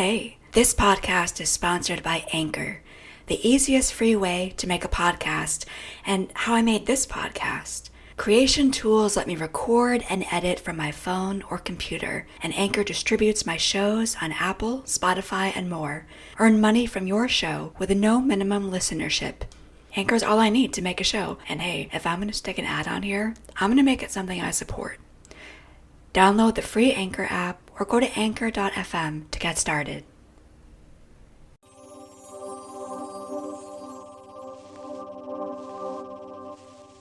Hey, this podcast is sponsored by Anchor, the easiest free way to make a podcast, and how I made this podcast. Creation tools let me record and edit from my phone or computer, and Anchor distributes my shows on Apple, Spotify, and more. Earn money from your show with no minimum listenership. Anchor's all I need to make a show, and hey, if I'm going to stick an ad on here, I'm going to make it something I support. Download the free Anchor app or go to anchor.fm to get started.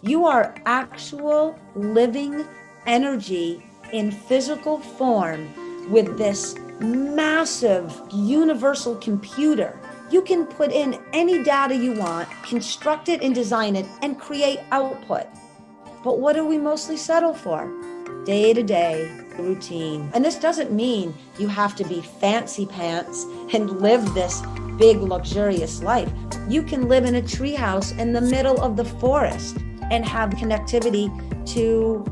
You are actual living energy in physical form with this massive universal computer. You can put in any data you want, construct it and design it, and create output. But what do we mostly settle for? Day-to-day routine. And this doesn't mean you have to be fancy pants and live this big luxurious life. You can live in a treehouse in the middle of the forest and have connectivity to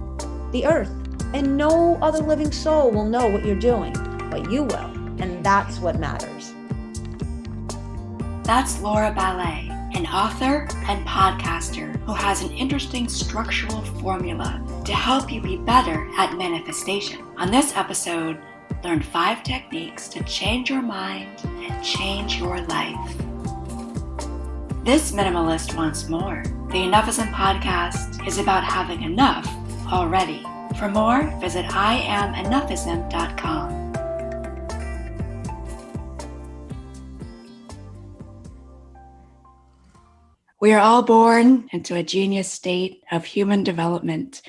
the earth. And no other living soul will know what you're doing, but you will. And that's what matters. That's Laura Ballet, an author and podcaster who has an interesting structural formula to help you be better at manifestation. On this episode, learn 5 techniques to change your mind and change your life. This minimalist wants more. The Enough-ism podcast is about having enough already. For more, visit IamEnough-ism.com. We are all born into a genius state of human development.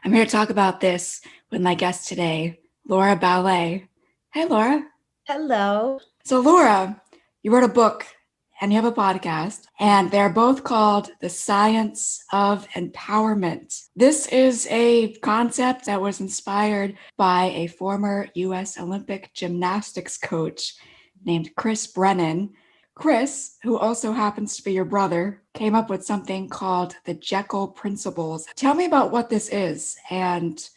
I'm here to talk about this with my guest today, Laura Ballet. Hey, Laura. Hello. So, Laura, you wrote a book and you have a podcast, and they're both called The Science of Empowerment. This is a concept that was inspired by a former U.S. Olympic gymnastics coach named Chris Brennan. Chris, who also happens to be your brother, came up with something called the Jekyll Principles. Tell me about what this is and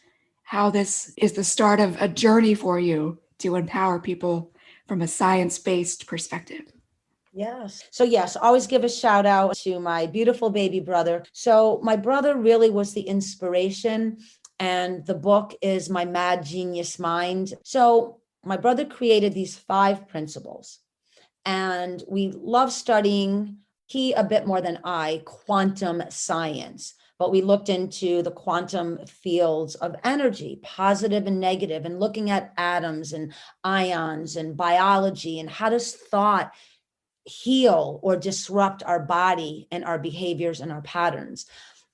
how this is the start of a journey for you to empower people from a science-based perspective. Yes. So yes, always give a shout out to my beautiful baby brother. So my brother really was the inspiration, and the book is my mad genius mind. So my brother created these 5 principles. And we love studying, he a bit more than I, quantum science. But we looked into the quantum fields of energy, positive and negative, and looking at atoms and ions and biology and how does thought heal or disrupt our body and our behaviors and our patterns.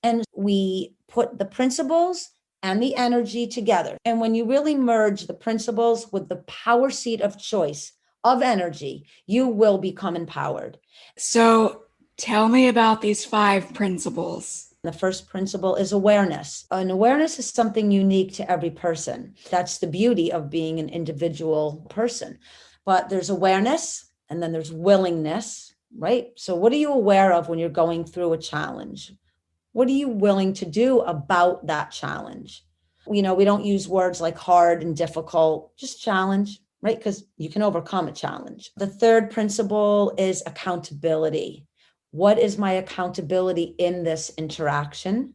And we put the principles and the energy together. And when you really merge the principles with the power seat of choice of energy, you will become empowered. So tell me about these 5 principles. The first principle is awareness. And awareness is something unique to every person. That's the beauty of being an individual person. But there's awareness, and then there's willingness, right? So what are you aware of when you're going through a challenge? What are you willing to do about that challenge? We don't use words like hard and difficult, just challenge, right? Because you can overcome a challenge. The third principle is accountability. What is my accountability in this interaction?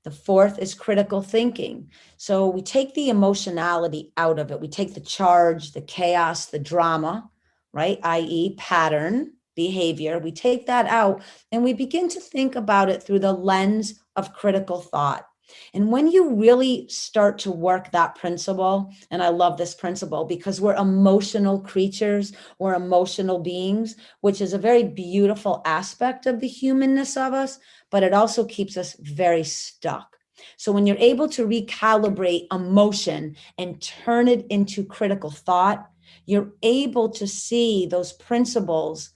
The fourth is critical thinking. So we take the emotionality out of it. We take the charge, the chaos, the drama, right? i.e. pattern, behavior. We take that out and we begin to think about it through the lens of critical thought. And when you really start to work that principle, and I love this principle because we're emotional creatures, we're emotional beings, which is a very beautiful aspect of the humanness of us, but it also keeps us very stuck. So when you're able to recalibrate emotion and turn it into critical thought, you're able to see those principles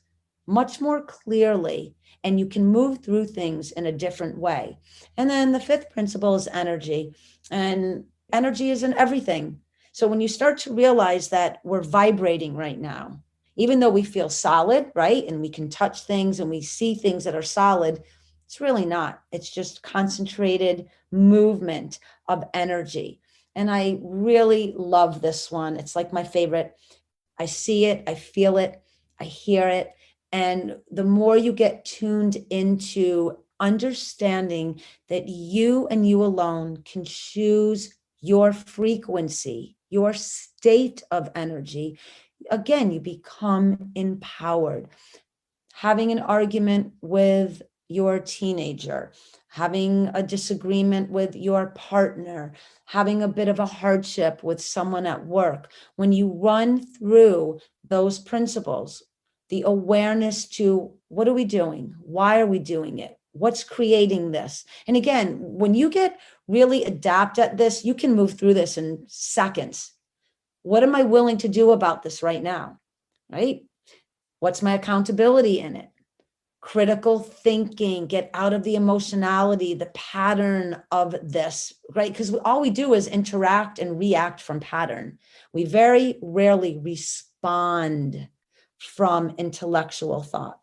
much more clearly, and you can move through things in a different way. And then the 5th principle is energy, and energy is in everything. So when you start to realize that we're vibrating right now, even though we feel solid, right? And we can touch things and we see things that are solid, it's really not. It's just concentrated movement of energy. And I really love this one. It's like my favorite. I see it, I feel it, I hear it. And the more you get tuned into understanding that you and you alone can choose your frequency, your state of energy, again, you become empowered. Having an argument with your teenager, having a disagreement with your partner, having a bit of a hardship with someone at work, when you run through those principles, the awareness to what are we doing? Why are we doing it? What's creating this? And again, when you get really adept at this, you can move through this in seconds. What am I willing to do about this right now? Right? What's my accountability in it? Critical thinking, get out of the emotionality, the pattern of this, right? Because all we do is interact and react from pattern. We very rarely respond from intellectual thought.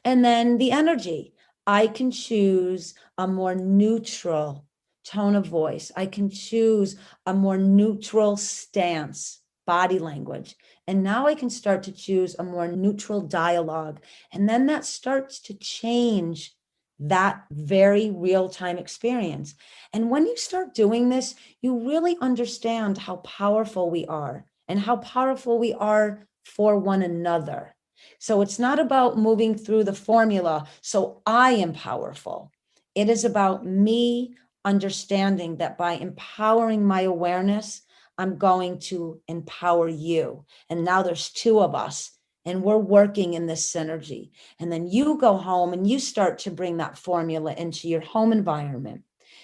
And then the energy. I can choose a more neutral tone of voice. I can choose a more neutral stance, body language. And now I can start to choose a more neutral dialogue. And then that starts to change that very real-time experience. And when you start doing this, you really understand how powerful we are and how powerful we are for one another. So it's not about moving through the formula so I am powerful. It is about me understanding that by empowering my awareness, I'm going to empower you. And now there's two of us and we're working in this synergy. And then you go home and you start to bring that formula into your home environment.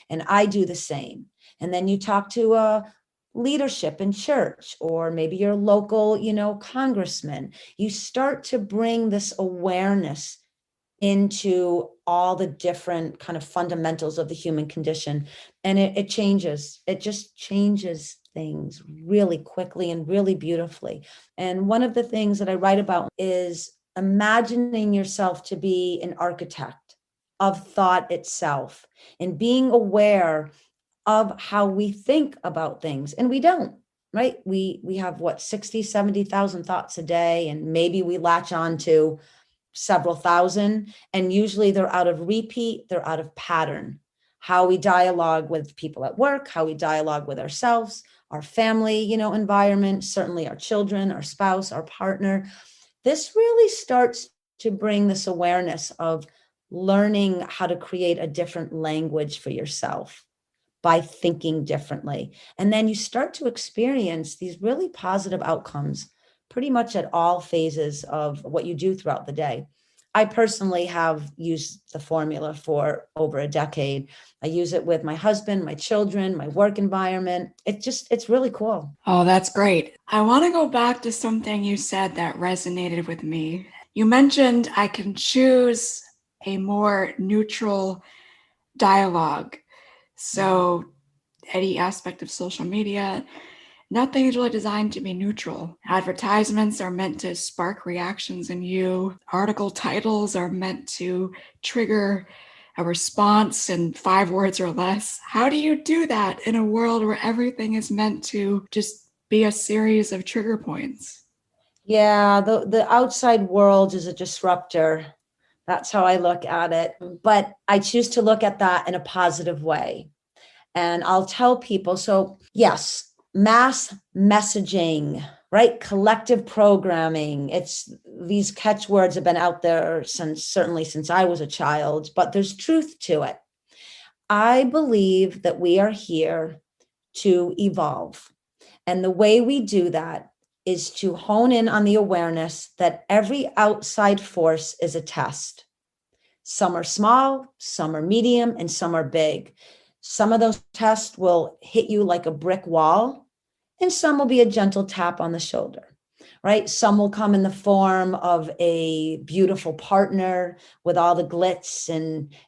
And I do the same. And then you talk to leadership in church, or maybe your local, congressman. You start to bring this awareness into all the different kind of fundamentals of the human condition. And it changes, it just changes things really quickly and really beautifully. And one of the things that I write about is imagining yourself to be an architect of thought itself and being aware of how we think about things. And we don't, right? We have what, 60, 70,000 thoughts a day, and maybe we latch on to several thousand, and usually they're out of repeat, they're out of pattern. How we dialogue with people at work, how we dialogue with ourselves, our family, environment, certainly our children, our spouse, our partner. This really starts to bring this awareness of learning how to create a different language for yourself by thinking differently. And then you start to experience these really positive outcomes pretty much at all phases of what you do throughout the day. I personally have used the formula for over a decade. I use it with my husband, my children, my work environment. It's really cool. Oh, that's great. I want to go back to something you said that resonated with me. You mentioned I can choose a more neutral dialogue. So, any aspect of social media, nothing is really designed to be neutral. Advertisements are meant to spark reactions in you. Article titles are meant to trigger a response in 5 words or less. How do you do that in a world where everything is meant to just be a series of trigger points? Yeah, the outside world is a disruptor. That's how I look at it. But I choose to look at that in a positive way. And I'll tell people, so yes, mass messaging, right? Collective programming. It's these catchwords have been out there certainly since I was a child, but there's truth to it. I believe that we are here to evolve. And the way we do that is to hone in on the awareness that every outside force is a test. Some are small, some are medium, and some are big. Some of those tests will hit you like a brick wall, and some will be a gentle tap on the shoulder, right? Some will come in the form of a beautiful partner with all the glitz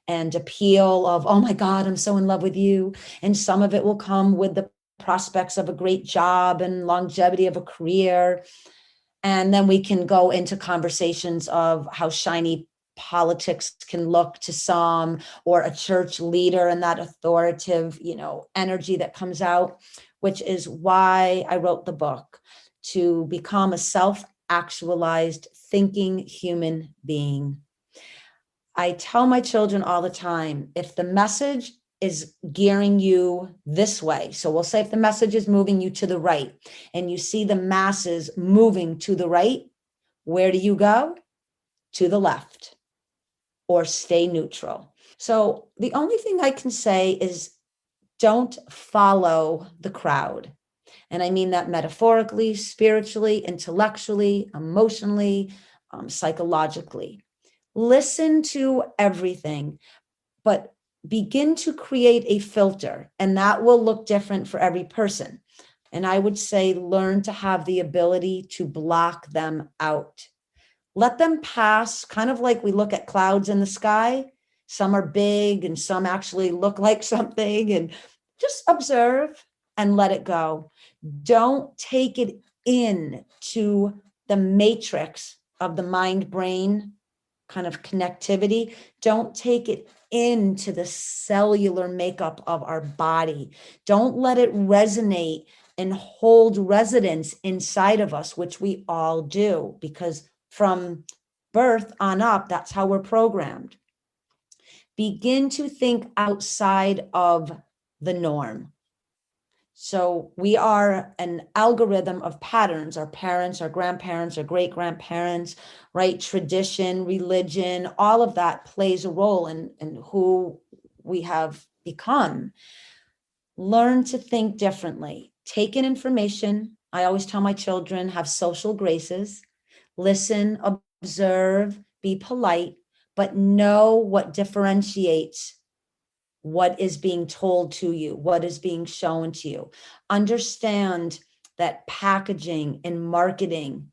and appeal of, oh my God, I'm so in love with you. And some of it will come with the prospects of a great job and longevity of a career. And then we can go into conversations of how shiny politics can look to some, or a church leader and that authoritative, energy that comes out, which is why I wrote the book, to become a self-actualized thinking human being. I tell my children all the time, if the message is gearing you this way, so we'll say if the message is moving you to the right and you see the masses moving to the right, where do you go? To the left, or stay neutral. So the only thing I can say is don't follow the crowd. And I mean that metaphorically, spiritually, intellectually, emotionally, psychologically. Listen to everything, but begin to create a filter, and that will look different for every person. And I would say learn to have the ability to block them out. Let them pass, kind of like we look at clouds in the sky. Some are big and some actually look like something, and just observe and let it go. Don't take it into the matrix of the mind brain kind of connectivity. Don't take it into the cellular makeup of our body. Don't let it resonate and hold residence inside of us, which we all do, because from birth on up, that's how we're programmed. Begin to think outside of the norm. So we are an algorithm of patterns. Our parents, our grandparents, our great-grandparents, right? Tradition, religion, all of that plays a role in who we have become. Learn to think differently. Take in information. I always tell my children, have social graces. Listen, observe, be polite, but know what differentiates what is being told to you, what is being shown to you. Understand that packaging and marketing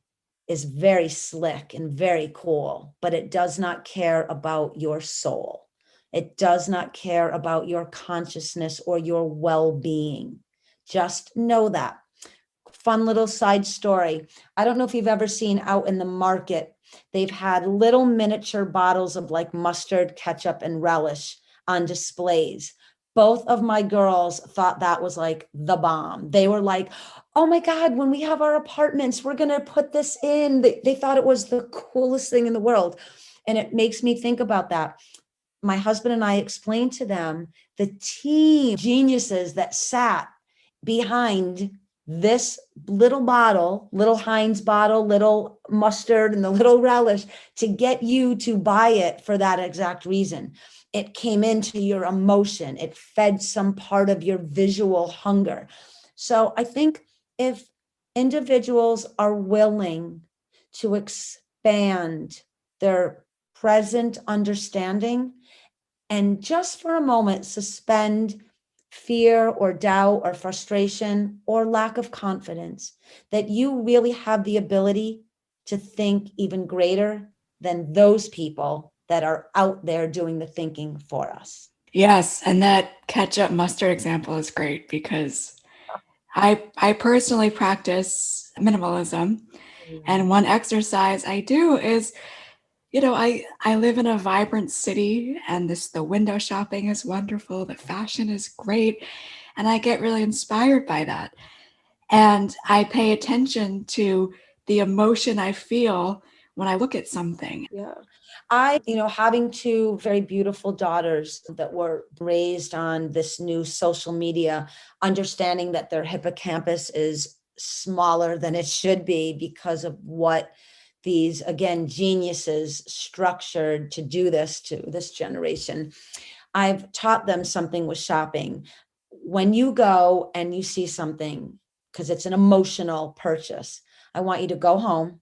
is very slick and very cool, but it does not care about your soul. It does not care about your consciousness or your well-being. Just know that. Fun little side story. I don't know if you've ever seen out in the market, they've had little miniature bottles of like mustard, ketchup, and relish on displays. Both of my girls thought that was like the bomb. They were like, oh my God, when we have our apartments, we're going to put this in. They thought it was the coolest thing in the world. And it makes me think about that. My husband and I explained to them the team geniuses that sat behind this little bottle, little Heinz bottle, little mustard, and the little relish to get you to buy it for that exact reason. It came into your emotion. It fed some part of your visual hunger. So I think if individuals are willing to expand their present understanding and just for a moment suspend fear or doubt or frustration or lack of confidence, that you really have the ability to think even greater than those people that are out there doing the thinking for us. Yes, and that ketchup mustard example is great because I personally practice minimalism, and one exercise I do is, I live in a vibrant city, and the window shopping is wonderful, the fashion is great, and I get really inspired by that. And I pay attention to the emotion I feel when I look at something. Yeah. Having two very beautiful daughters that were raised on this new social media, understanding that their hippocampus is smaller than it should be because of what these, again, geniuses structured to do this to this generation. I've taught them something with shopping. When you go and you see something, because it's an emotional purchase, I want you to go home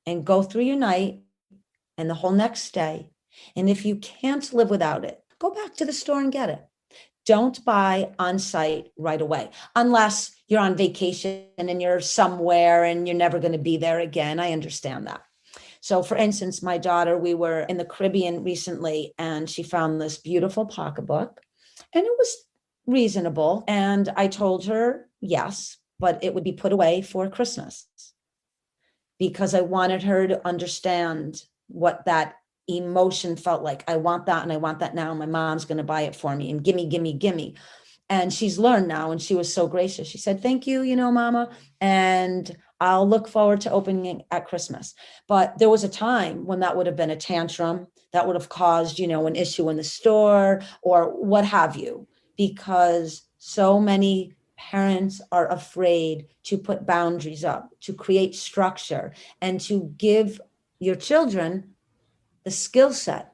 and go through your night and the whole next day. And if you can't live without it, go back to the store and get it. Don't buy on site right away, unless you're on vacation and you're somewhere and you're never going to be there again. I understand that. So for instance, my daughter, we were in the Caribbean recently and she found this beautiful pocketbook and it was reasonable. And I told her, yes, but it would be put away for Christmas because I wanted her to understand what that emotion felt like. I want that and I want that now. My mom's going to buy it for me and gimme, gimme, gimme. And she's learned now, and she was so gracious. She said, thank you, Mama. And I'll look forward to opening it at Christmas. But there was a time when that would have been a tantrum that would have caused, an issue in the store or what have you, because so many parents are afraid to put boundaries up, to create structure, and to give your children the skill set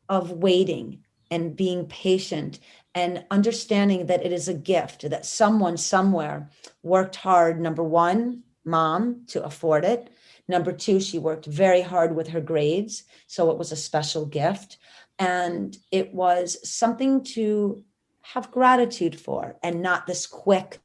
of waiting and being patient and understanding that it is a gift, that someone somewhere worked hard. Number one, mom, to afford it. Number two, she worked very hard with her grades. So it was a special gift. And it was something to have gratitude for, and not this quick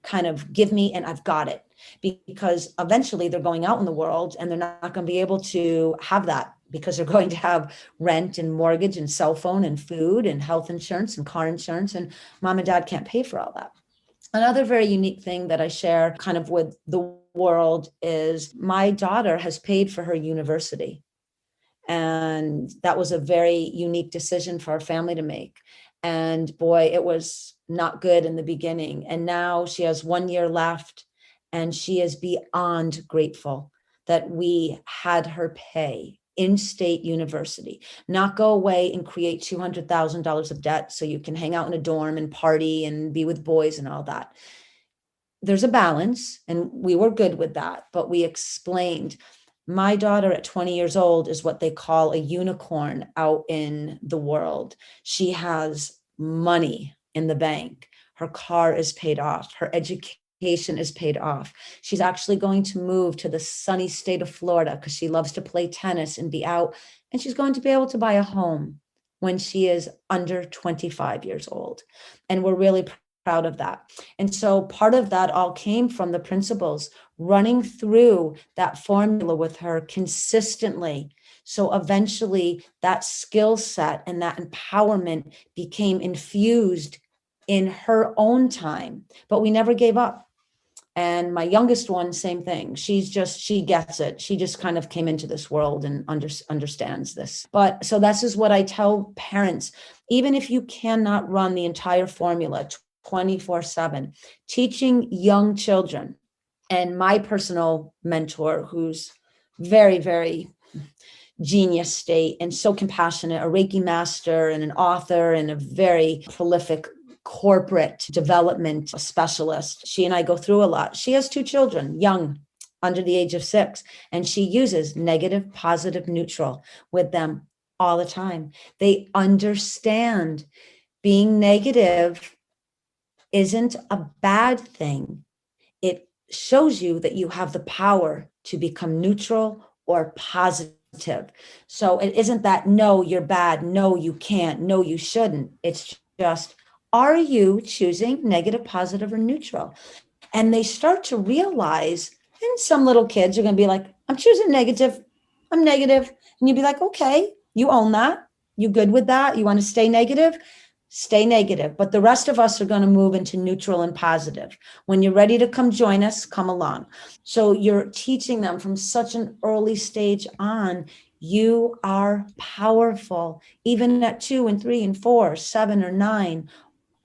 kind of give me and I've got it. Because eventually they're going out in the world and they're not going to be able to have that, because they're going to have rent and mortgage and cell phone and food and health insurance and car insurance, and mom and dad can't pay for all that. Another very unique thing that I share kind of with the world is my daughter has paid for her university. And that was a very unique decision for our family to make. And boy, it was not good in the beginning. And now she has 1 year left, and she is beyond grateful that we had her pay in-state university, not go away and create $200,000 of debt so you can hang out in a dorm and party and be with boys and all that. There's a balance, and we were good with that, but we explained my daughter at 20 years old is what they call a unicorn out in the world. She has money in the bank. Her car is paid off. Her education is paid off. She's actually going to move to the sunny state of Florida because she loves to play tennis and be out. And she's going to be able to buy a home when she is under 25 years old. And we're really proud of that. And so part of that all came from the principles, running through that formula with her consistently. So eventually that skill set and that empowerment became infused in her own time, but we never gave up. And my youngest one, same thing. She gets it. She just kind of came into this world and understands this. But so this is what I tell parents, even if you cannot run the entire formula 24/7, teaching young children. And my personal mentor, who's very, very genius state and so compassionate, a Reiki master and an author and a very prolific corporate development specialist. She and I go through a lot. She has 2 children, young, under the age of 6, and she uses negative, positive, neutral with them all the time. They understand being negative isn't a bad thing. It shows you that you have the power to become neutral or positive. So it isn't that, no, you're bad, no, you can't, no, you shouldn't. It's just, are you choosing negative, positive, or neutral? And they start to realize, and some little kids are going to be like, I'm choosing negative. I'm negative. And you'd be like, okay, you own that. You good with that? You want to stay negative? Stay negative. But the rest of us are going to move into neutral and positive. When you're ready to come join us, come along. So you're teaching them from such an early stage on, you are powerful, even at 2 and 3 and 4, 7 or 9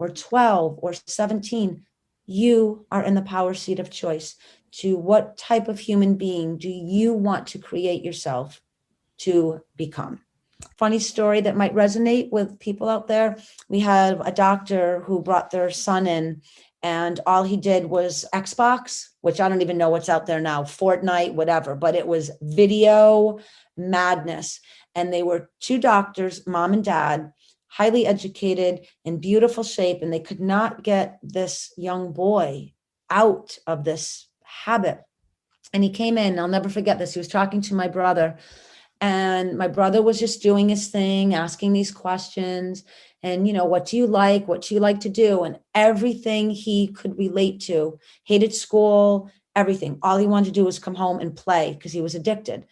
or 12 or 17. You are in the power seat of choice to what type of human being do you want to create yourself to become. Funny story that might resonate with people out there. We had a doctor who brought their son in, and all he did was Xbox, which I don't even know what's out there now, Fortnite, whatever, but it was video madness. And they were 2 doctors, mom and dad, highly educated, in beautiful shape, and they could not get this young boy out of this habit. And he came in, I'll never forget this. He was talking to my brother, and my brother was just doing his thing, asking these questions. And, what do you like? What do you like to do? And everything he could relate to, hated school, everything. All he wanted to do was come home and play because he was addicted.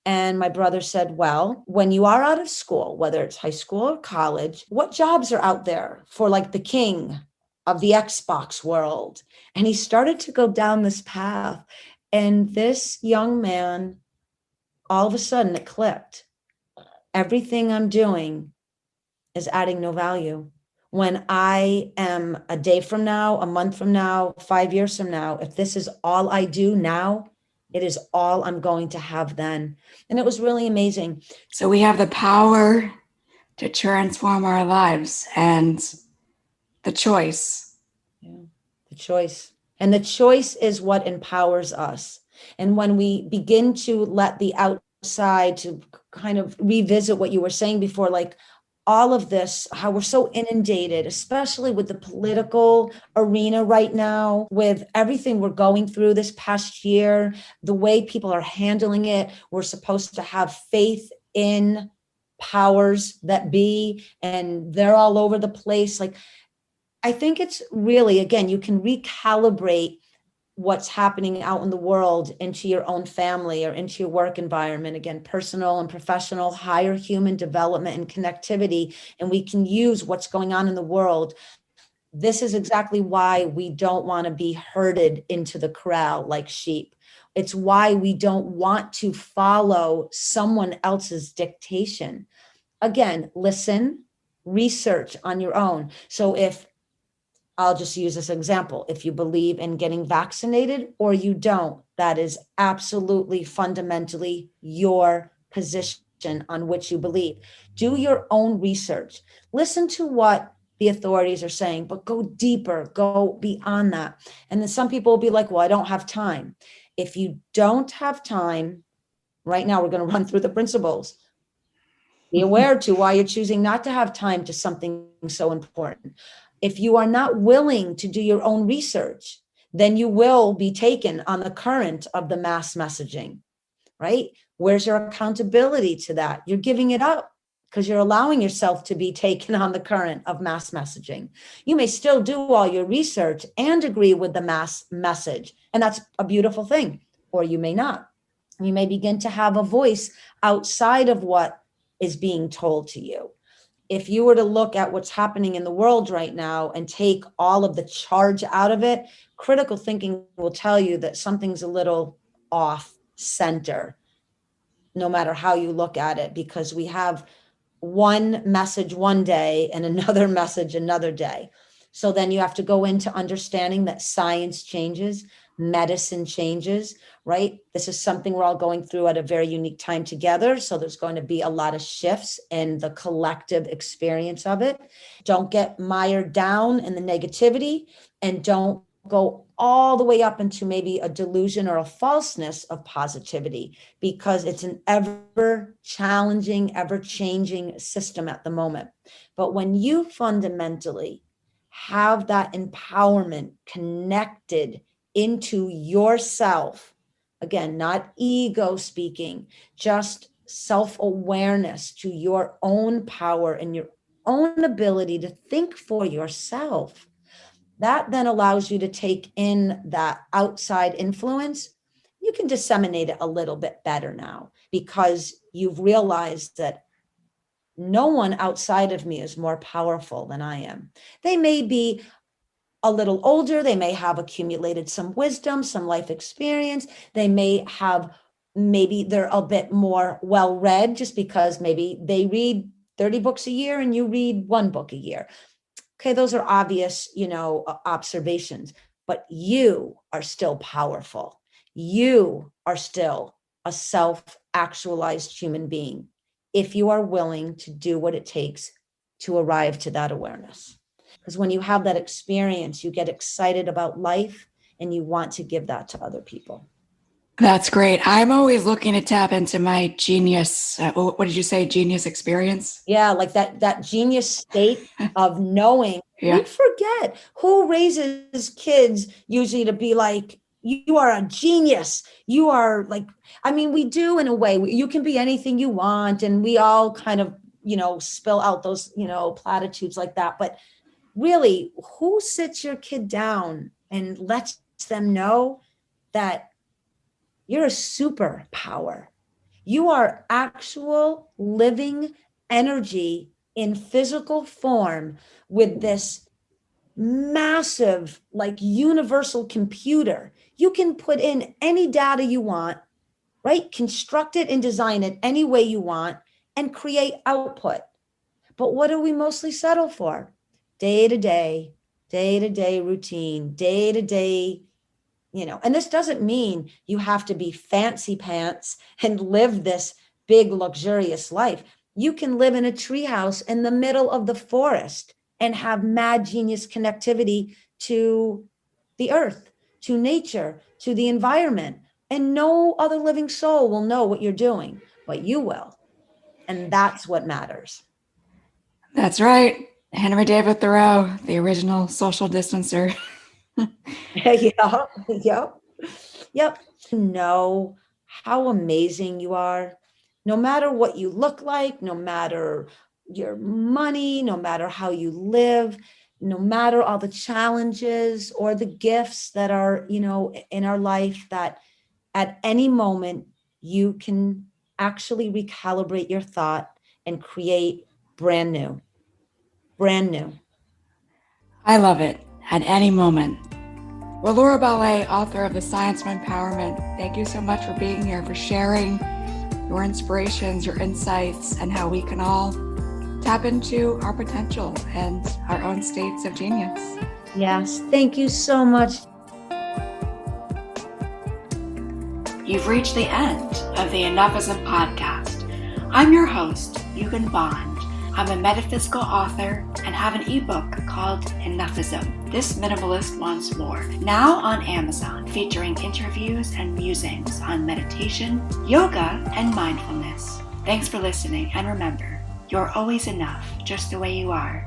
And my brother said, well, when you are out of school, whether it's high school or college, what jobs are out there for like the king of the Xbox world? And he started to go down this path. And this young man, all of a sudden it clicked. Everything I'm doing is adding no value. When I am a day from now, a month from now, 5 years from now, if this is all I do now, it is all I'm going to have then. And it was really amazing. So we have the power to transform our lives and the choice. Yeah, the choice. And the choice is what empowers us. And when we begin to let the outside, to kind of revisit what you were saying before, like all of this, how we're so inundated, especially with the political arena right now, with everything we're going through this past year, the way people are handling it. We're supposed to have faith in powers that be, and they're all over the place. Like, I think it's really, again, you can recalibrate what's happening out in the world into your own family or into your work environment. Again, personal and professional, higher human development and connectivity. And we can use what's going on in the world. This is exactly why we don't want to be herded into the corral like sheep. It's why we don't want to follow someone else's dictation. Again, listen, research on your own. So if I'll just use this example. If you believe in getting vaccinated or you don't, that is absolutely fundamentally your position on which you believe. Do your own research. Listen to what the authorities are saying, but go deeper, go beyond that. And then some people will be like, well, I don't have time. If you don't have time, right now we're going to run through the principles. Be aware to why you're choosing not to have time to something so important. If you are not willing to do your own research, then you will be taken on the current of the mass messaging, right? Where's your accountability to that? You're giving it up because you're allowing yourself to be taken on the current of mass messaging. You may still do all your research and agree with the mass message, and that's a beautiful thing, or you may not. You may begin to have a voice outside of what is being told to you. If you were to look at what's happening in the world right now and take all of the charge out of it, critical thinking will tell you that something's a little off center, no matter how you look at it, because we have one message one day and another message another day. So then you have to go into understanding that science changes, medicine changes, right? This is something we're all going through at a very unique time together. So there's going to be a lot of shifts in the collective experience of it. Don't get mired down in the negativity, and don't go all the way up into maybe a delusion or a falseness of positivity, because it's an ever challenging, ever changing system at the moment. But when you fundamentally have that empowerment connected into yourself, again, not ego speaking, just self-awareness to your own power and your own ability to think for yourself, that then allows you to take in that outside influence. You can disseminate it a little bit better now because you've realized that no one outside of me is more powerful than I am. They may be a little older, they may have accumulated some wisdom, some life experience, they may have, maybe they're a bit more well read just because maybe they read 30 books a year and you read one book a year. Okay, those are obvious, observations, but you are still powerful. You are still a self-actualized human being if you are willing to do what it takes to arrive to that awareness. Because when you have that experience, you get excited about life and you want to give that to other people. That's great. I'm always looking to tap into my genius. What did you say? Genius experience? Yeah, like that genius state of knowing. Yeah. We forget who raises kids usually to be like, you are a genius. You are like, I mean, we do in a way. You can be anything you want, and we all kind of, spill out those, platitudes like that. But really, who sits your kid down and lets them know that you're a superpower? You are actual living energy in physical form with this massive, like, universal computer. You can put in any data you want, right? Construct it and design it any way you want and create output. But what do we mostly settle for? day-to-day routine, day-to-day, and this doesn't mean you have to be fancy pants and live this big, luxurious life. You can live in a treehouse in the middle of the forest and have mad genius connectivity to the earth, to nature, to the environment. And no other living soul will know what you're doing, but you will. And that's what matters. That's right. Henry David Thoreau, the original social distancer. Yep. Know how amazing you are. No matter what you look like, no matter your money, no matter how you live, no matter all the challenges or the gifts that are, in our life, that at any moment you can actually recalibrate your thought and create brand new. I love it. At any moment. Well, Laura Ballet, author of The Science of Empowerment, thank you so much for being here, for sharing your inspirations, your insights, and how we can all tap into our potential and our own states of genius. Yes, thank you so much. You've reached the end of the Enough-ism podcast. I'm your host, Yugen Bond. I'm a metaphysical author and have an ebook called Enough-ism, This Minimalist Wants More, now on Amazon, featuring interviews and musings on meditation, yoga, and mindfulness. Thanks for listening, and remember, you're always enough, just the way you are.